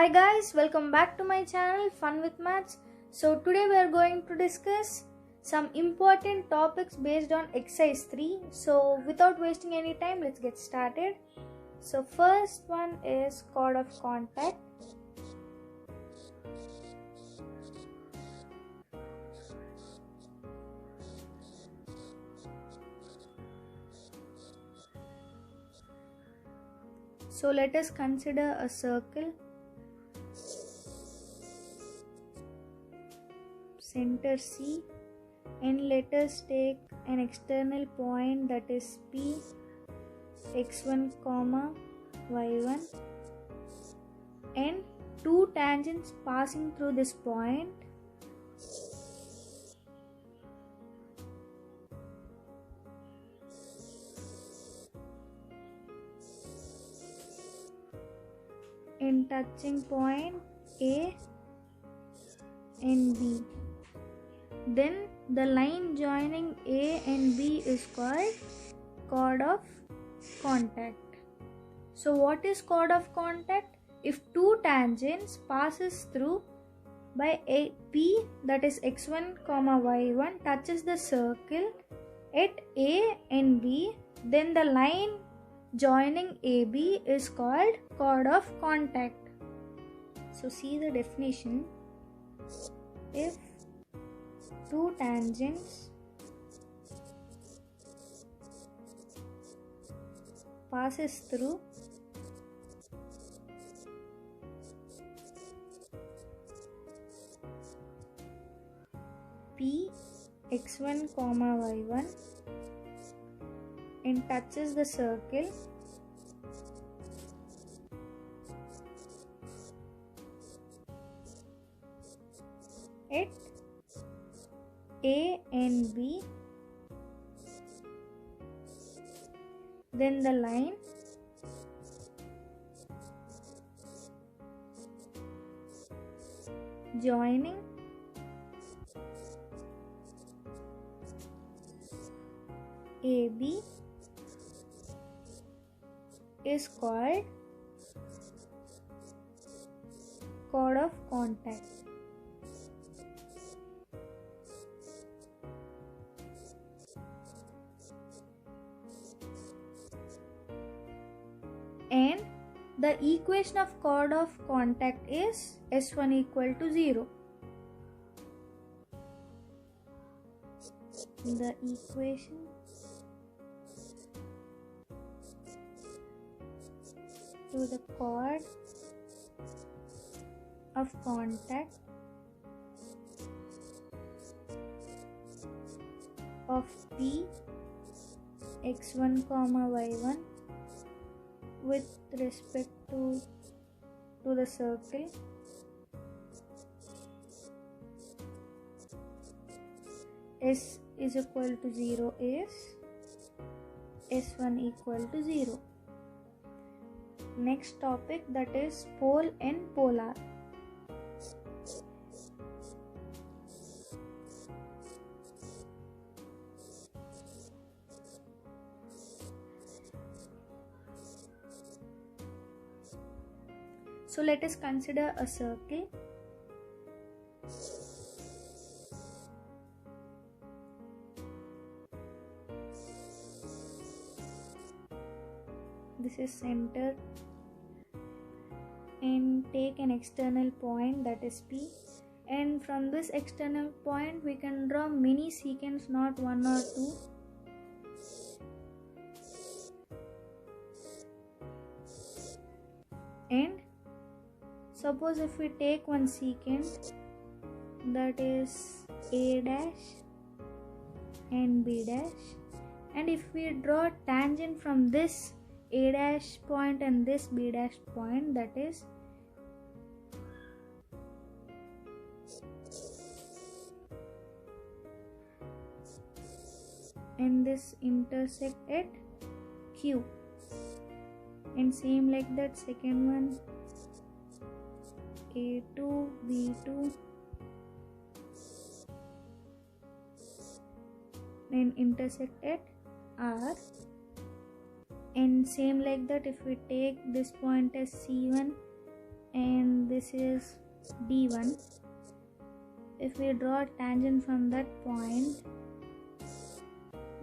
Hi guys, welcome back to my channel Fun with Maths. So today we are going to discuss some important topics based on exercise 3. So without wasting any time, let's get started. So first one is chord of contact. So let us consider a circle. Center C, and let us take an external point that is P, x1, y1, and two tangents passing through this point. And touching point A and B. Then the line joining A and B is called chord of contact. So what is chord of contact? If two tangents passes through by a P, that is x1, y1, touches the circle at A and B, then the line joining AB is called chord of contact. So see the definition. If two tangents passes through P, x1, y1 and touches the circle at A and B, then the line joining AB is called chord of contact. And the equation of chord of contact is S1 equal to 0. The equation to the chord of contact of P, x1, y1 with respect to the circle S is equal to 0 is S1 equal to 0. Next topic, that is pole and polar. So let us consider a circle. This is center, and take an external point that is P, and from this external point we can draw many secants, not one or two. And suppose if we take one secant that is A dash and B dash, and if we draw tangent from this A dash point and this B dash point, that is and this intersect at Q, and same like that second one A2, B2 and intersect at R, and same like that if we take this point as C1 and this is D1. If we draw a tangent from that point,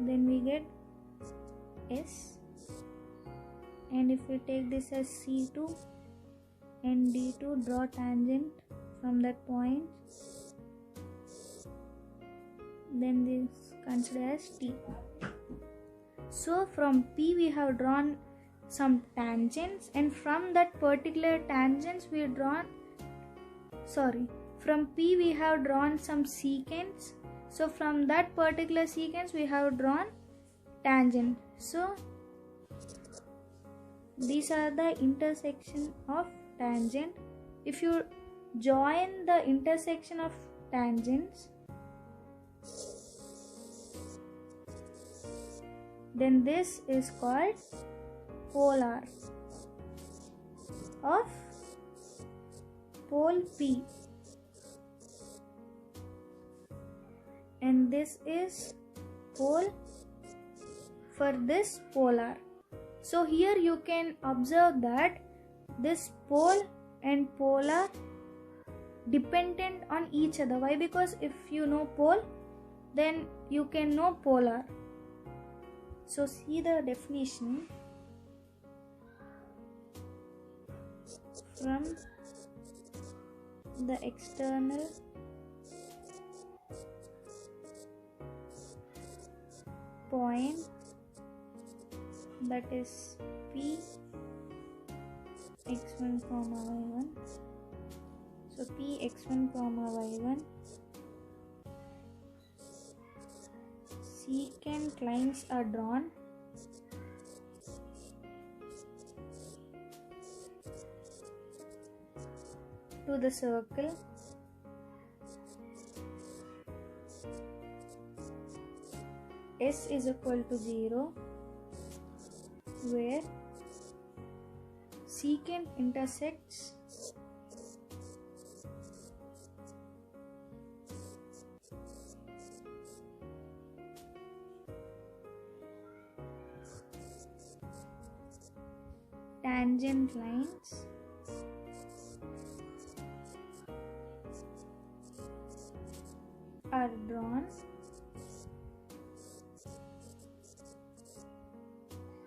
then we get S, and if we take this as C2 and D2, draw tangent from that point, then this considered as T. So from P we have drawn some tangents, and from that particular tangents we have drawn, from P we have drawn some secants. So from that particular secants we have drawn tangent. So these are the intersection of tangent. If you join the intersection of tangents, then this is called polar of pole P, and this is pole for this polar. So here you can observe that this pole and polar dependent on each other. Why? Because if you know pole, then you can know polar. So see the definition. From the external point, that is P x1 comma y1. So P x1 comma y1, secant lines are drawn to the circle S is equal to 0, where secant intersects tangent lines are drawn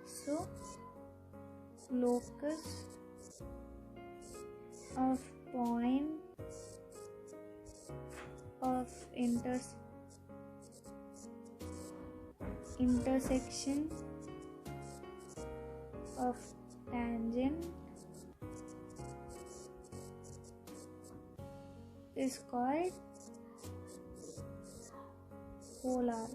so locus of point of intersection of tangent is called polar.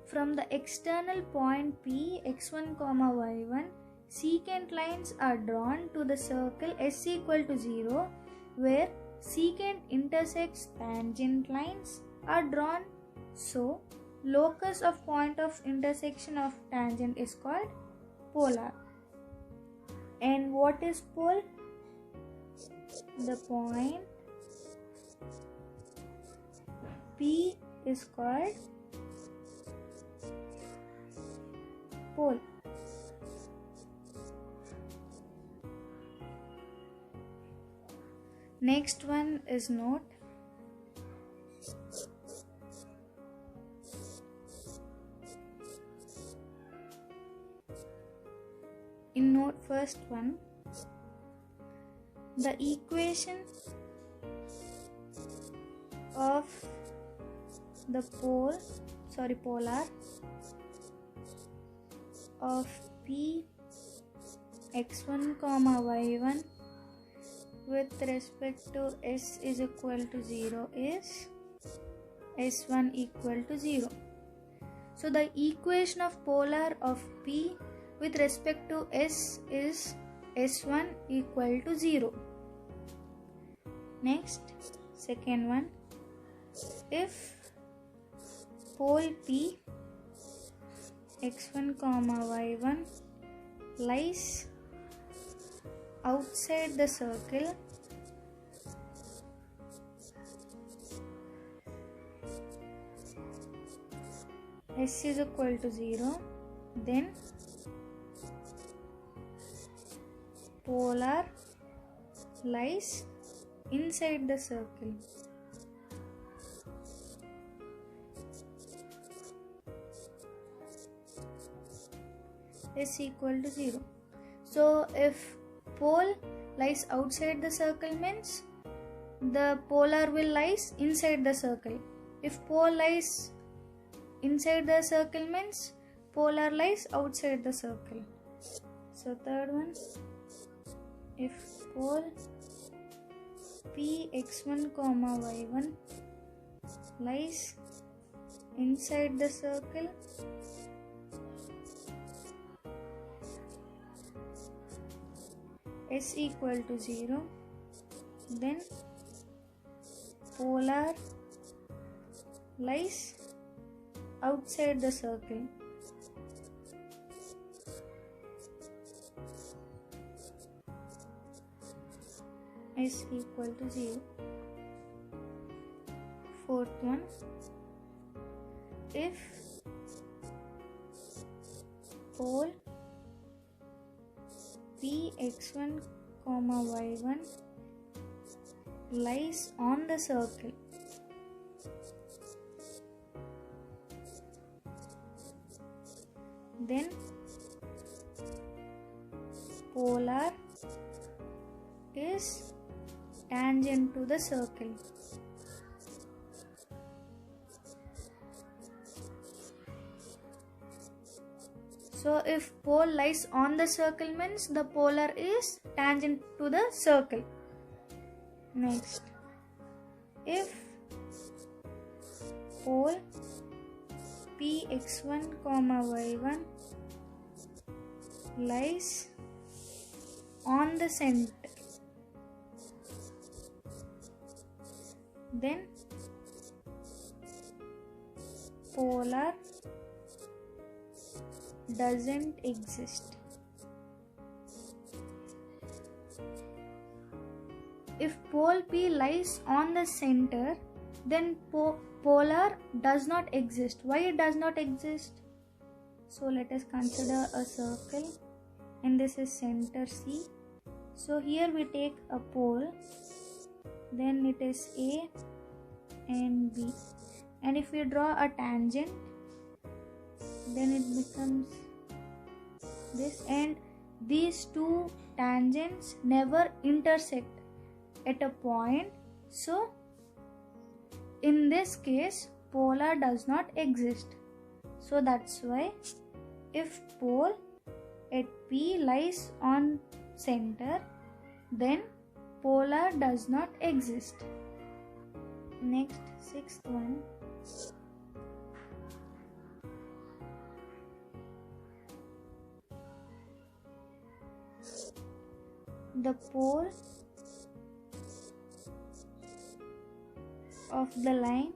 From the external point P x1 comma y1, secant lines are drawn to the circle S equal to 0, where secant intersects tangent lines are drawn, so locus of point of intersection of tangent is called polar. And what is pole? The point P is called pole. Next one is note. In note first one, the equation of the polar of P x1 comma y1 with respect to S is equal to 0 is S1 equal to 0. So the equation of polar of P with respect to S is S1 equal to 0. Next, second one, if pole P x1 comma y1 lies outside the circle S is equal to 0, then polar lies inside the circle. Is equal to 0. So if pole lies outside the circle means the polar will lies inside the circle. If pole lies inside the circle means polar lies outside the circle. So third one, if pole p x1 comma y1 lies inside the circle, s equal to 0, then polar lies outside the circle. S equal to 0. Fourth one, if pole p x1 comma y1 lies on the circle, then polar is tangent to the circle. So if pole lies on the circle means the polar is tangent to the circle. Next, if pole p x1 comma y1 lies on the center, then polar doesn't exist. If pole P lies on the center, then polar does not exist. Why it does not exist? So let us consider a circle and this is center C. So here we take a pole, then it is A and B, and if we draw a tangent, then it becomes this, and these two tangents never intersect at a point. So in this case polar does not exist. So that's why if pole at P lies on center, then polar does not exist. Next, sixth one, the pole of the line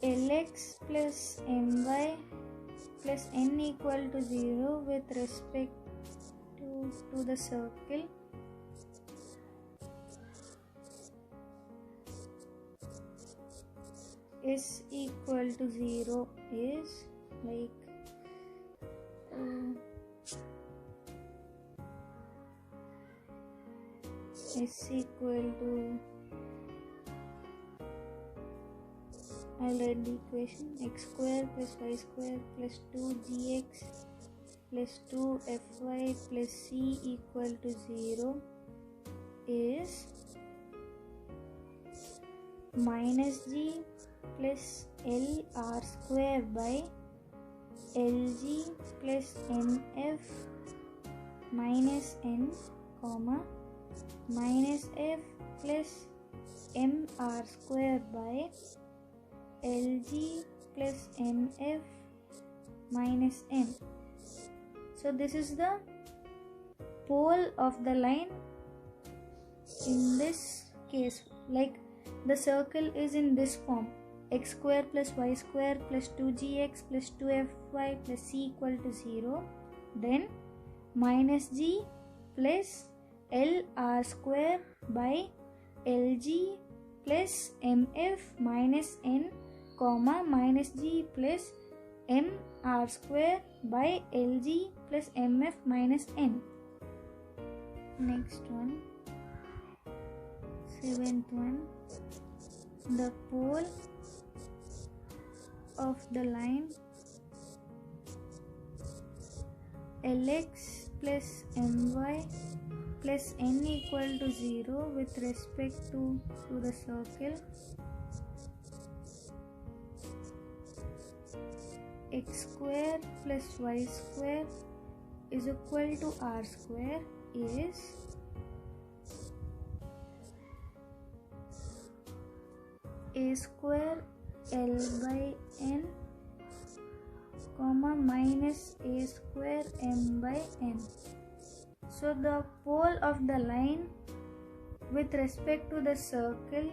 Lx plus my plus n equal to 0 with respect to the circle is equal to 0 is like is equal to, I'll write the equation, x square plus y square plus 2gx plus 2fy plus c equal to 0 is minus g plus lr square by lg plus nf minus n comma minus f plus mr square by lg plus mf minus n. So this is the pole of the line in this case. Like the circle is in this form, x square plus y square plus 2gx plus 2fy plus c equal to 0, then minus g plus lr square by lg plus mf minus n comma minus g plus m r square by lg plus mf minus n. Next one, seventh one, the pole of the line lx plus my plus n equal to 0 with respect to the circle x square plus y square is equal to r square is a square l by n comma minus a square m by n. So the pole of the line with respect to the circle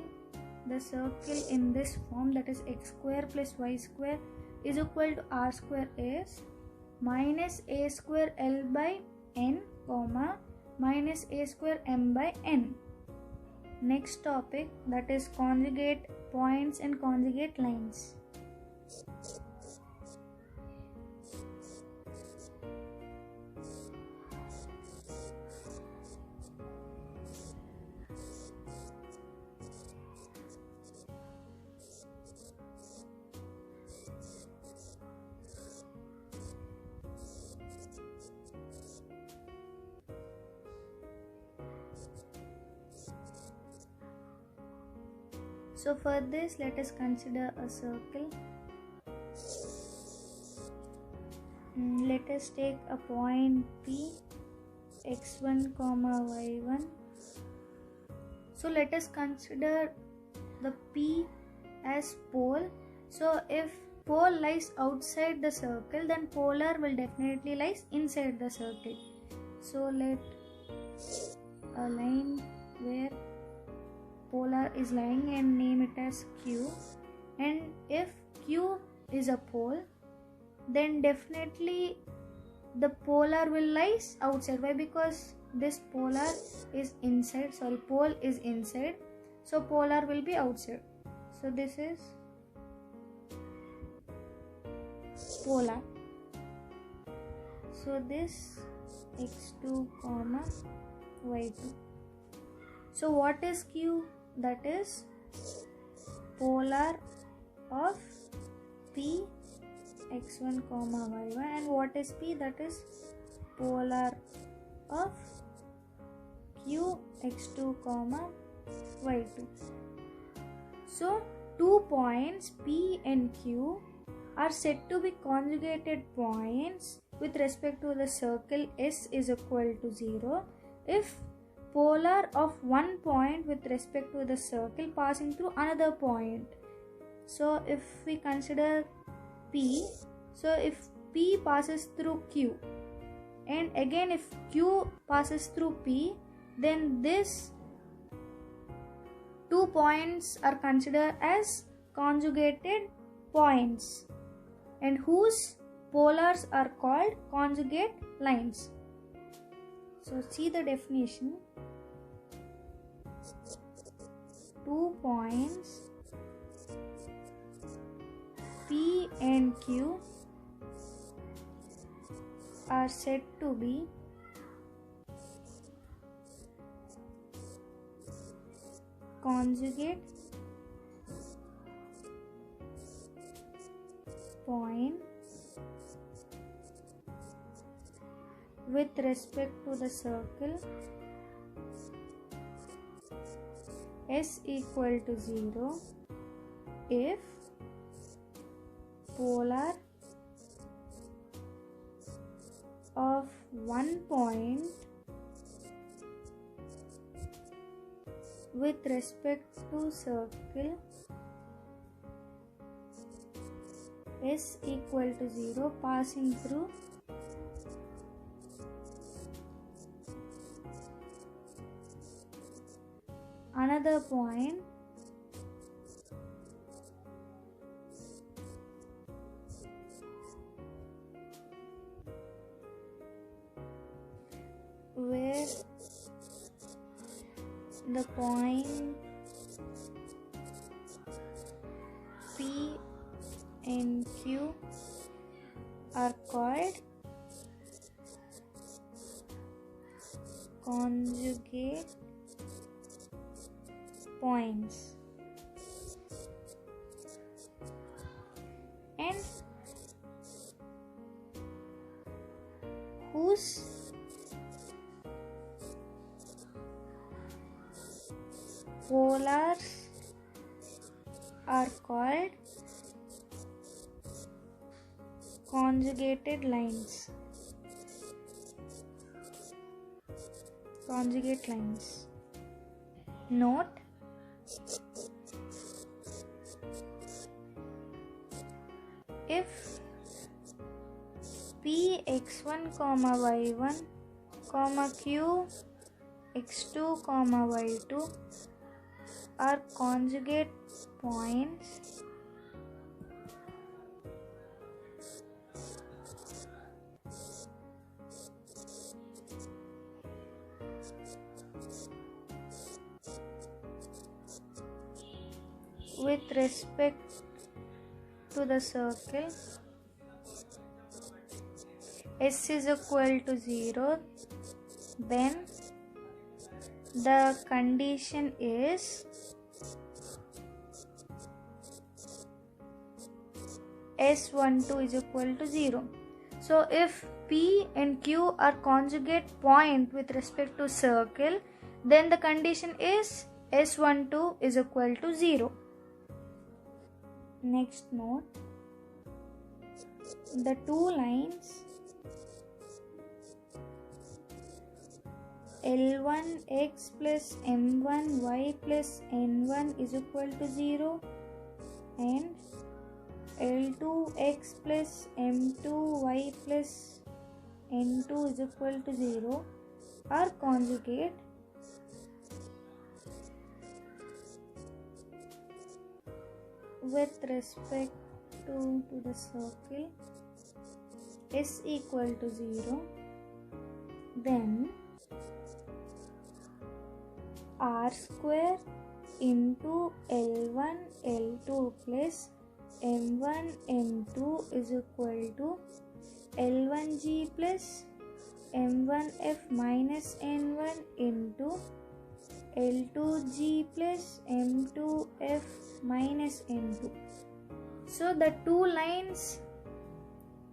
in this form, that is x square plus y square is equal to r square is minus a square l by n comma minus a square m by n. Next topic, that is conjugate points and conjugate lines. So for this, let us consider a circle. Let us take a point P, x1 comma y1. So let us consider the P as pole. So if pole lies outside the circle, then polar will definitely lies inside the circle. So let a line where polar is lying and name it as Q, and if Q is a pole, then definitely the polar will lies outside. Why? Because this polar is inside, pole is inside, so polar will be outside. So this is polar. So this x2 comma y2. So what is Q? That is polar of P x1 comma y1, and what is P? That is polar of Q x2 comma y2. So 2 points P and Q are said to be conjugated points with respect to the circle S is equal to 0 if polar of one point with respect to the circle passing through another point. So if we consider P, so if P passes through Q, and again if Q passes through P, then this 2 points are considered as conjugated points, and whose polars are called conjugate lines. So see the definition. 2 points P and Q are said to be conjugate point with respect to the circle S equal to 0 if polar of one point with respect to circle S equal to 0 passing through another point where the point P and Q conjugate points, and whose polars are called conjugated lines. Conjugate lines. Note, if P x1, y1, Q x2, y2 are conjugate points, with respect to the circle S is equal to 0, then the condition is S12 is equal to 0. So if P and Q are conjugate point with respect to circle, then the condition is S12 is equal to 0. Next note, the two lines L1x plus M1y plus N1 is equal to 0 and L2x plus M2y plus N2 is equal to 0 are conjugate with respect to the circle S equal to 0, then R square into L1 L2 plus M1 M2 is equal to L1G plus M1F minus N1 into L2G plus M2F minus N2. So the two lines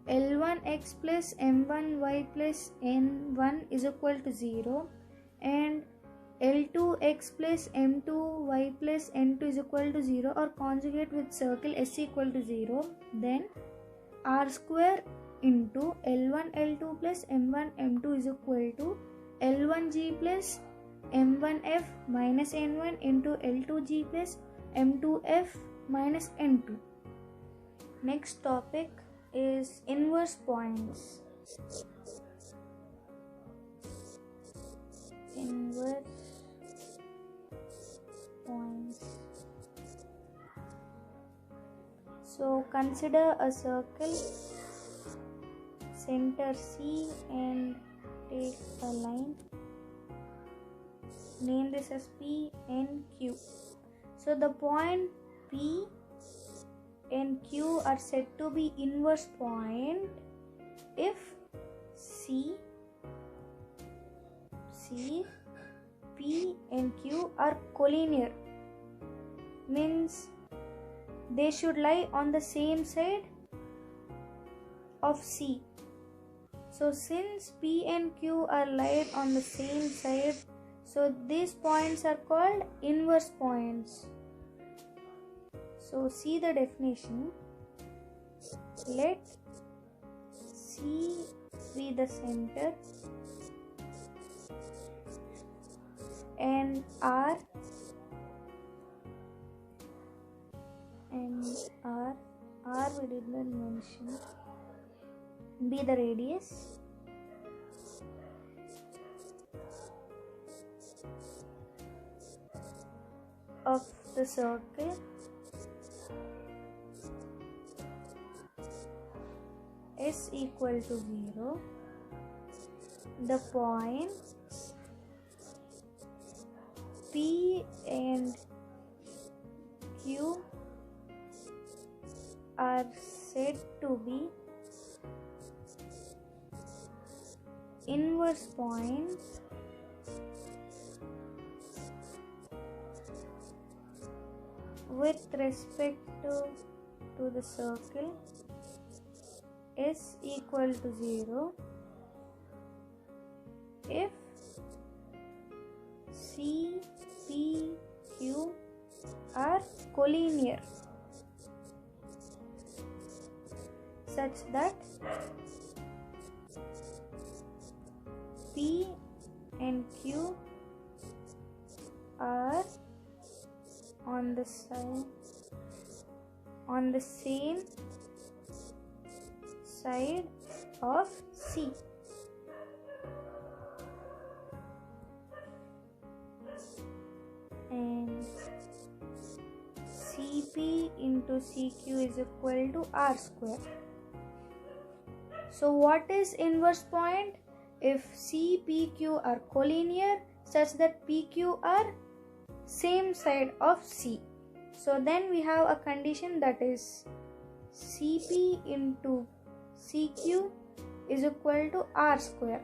L1x plus M1y plus N1 is equal to 0 and L2x plus M2y plus N2 is equal to 0 are conjugate with circle S equal to 0, then R square into L1 L2 plus M1 M2 is equal to L1G plus M1F minus N1 into L2G plus M2F minus N2. Next topic is inverse points. Inverse points. So consider a circle, center C, and take a line. Name this as P and Q. So the point P and Q are said to be inverse point if C, P and Q are collinear, means they should lie on the same side of C. So since P and Q are laid on the same side, so these points are called inverse points. So see the definition. Let C be the center and R we did not mention, be the radius, of the circle S equal to 0. The points P and Q are said to be inverse points with respect to the circle is equal to 0 if C, P, Q are collinear such that P and Q are on the same side of C. And CP into CQ is equal to R square. So what is inverse point? If CPQ are collinear such that PQ are same side of C. So then we have a condition that is CP into CQ is equal to R square.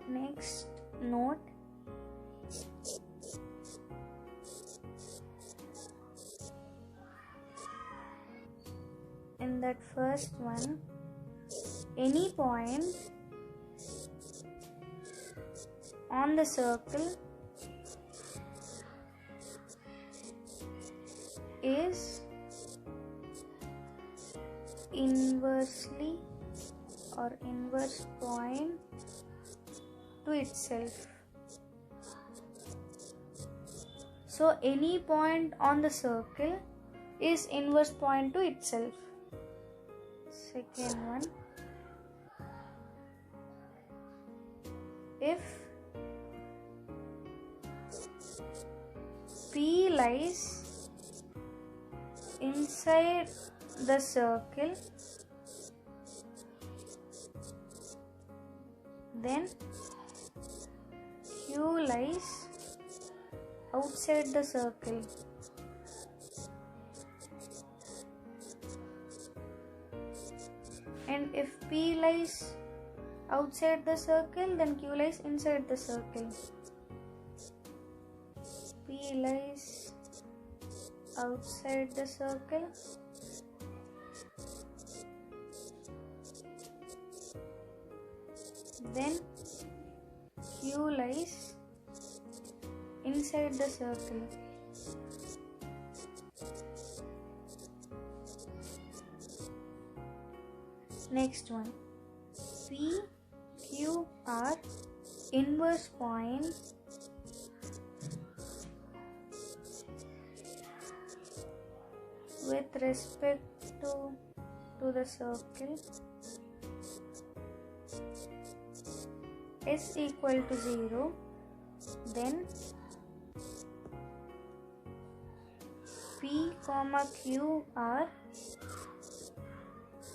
Next note. In that first one, any point on the circle is inversely or inverse point to itself. So any point on the circle is inverse point to itself. Second one, if P lies inside the circle, then Q lies outside the circle. And if P lies outside the circle, then Q lies inside the circle. P lies outside the circle, then Q lies inside the circle. Next one, P, Q are inverse points with respect to the circle is equal to 0, then P, Q are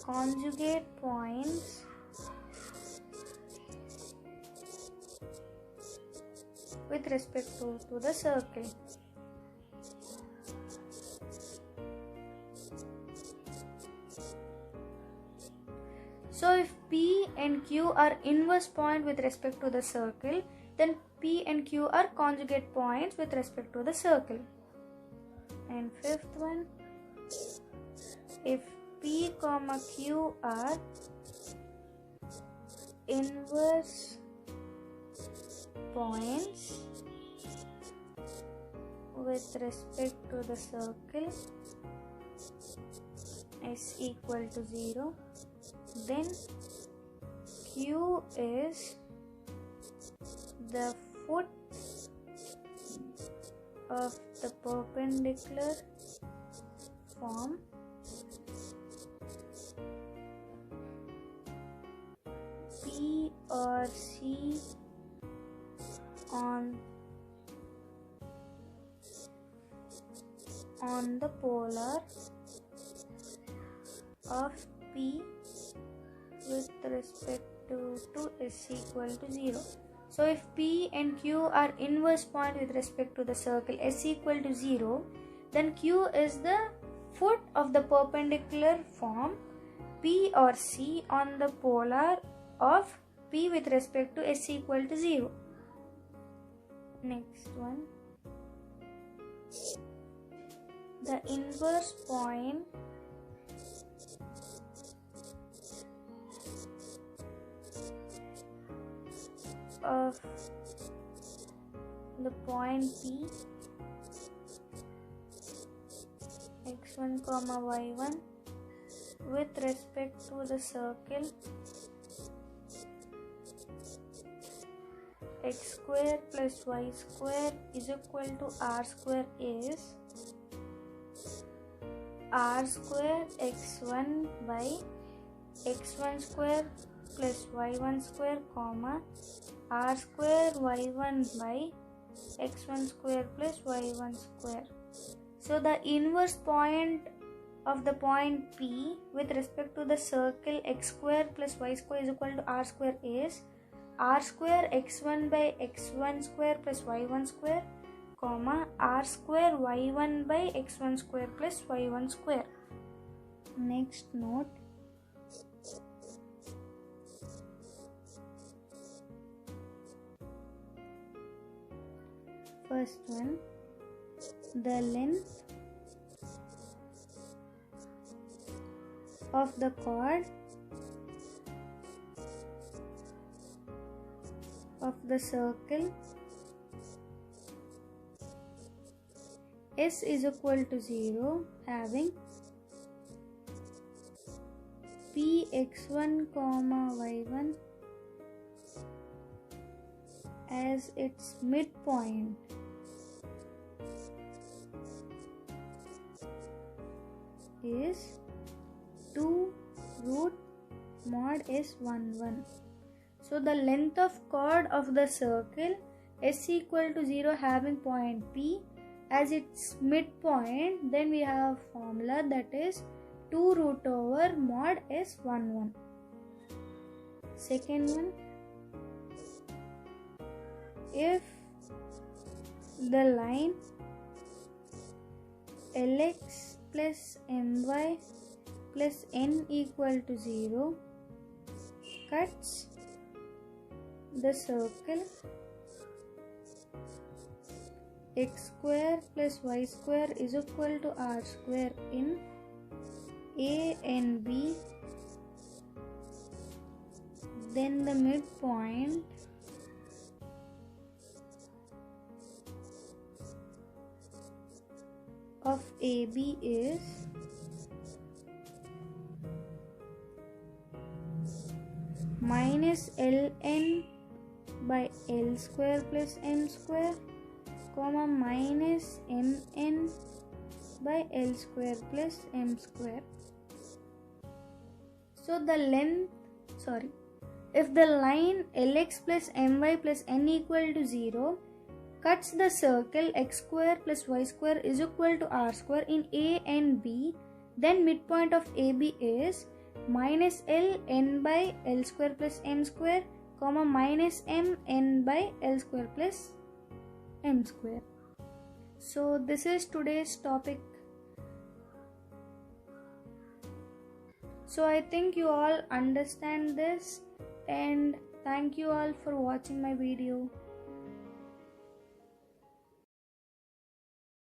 conjugate points with respect to the circle. So if P and Q are inverse point with respect to the circle, then P and Q are conjugate points with respect to the circle. And fifth one, if P, Q are inverse points with respect to the circle is equal to 0, then Q is the foot of the perpendicular form P or C on the polar of P with respect to is equal to 0. So if P and Q are inverse point with respect to the circle s equal to 0, then Q is the foot of the perpendicular form P or C on the polar of P with respect to s equal to 0. Next one. the inverse point of the point P x1 comma y1 with respect to the circle x square plus y square is equal to r square is r square x1 by x1 square plus y1 square comma r square y1 by x1 square plus y1 square. So the inverse point of the point P with respect to the circle x square plus y square is equal to r square is r square x1 by x1 square plus y1 square comma r square y1 by x1 square plus y1 square. Next note, first one, the length of the chord of the circle S is equal to 0 having P x1 comma y1 as its midpoint is 2 root mod S11. So the length of chord of the circle S equal to 0 having point P as its midpoint, then we have a formula that is 2 root over mod S11. Second one, if the line Lx plus my plus n equal to 0 cuts the circle x square plus y square is equal to r square in A and B, then the midpoint of AB is minus ln by L square plus m square comma minus mn by L square plus m square. So the length, if the line Lx plus my plus n equal to 0 cuts the circle x square plus y square is equal to r square in A and B, then midpoint of AB is minus ln by L square plus m square comma minus mn by L square plus m square. So this is today's topic. So I think you all understand this, and thank you all for watching my video.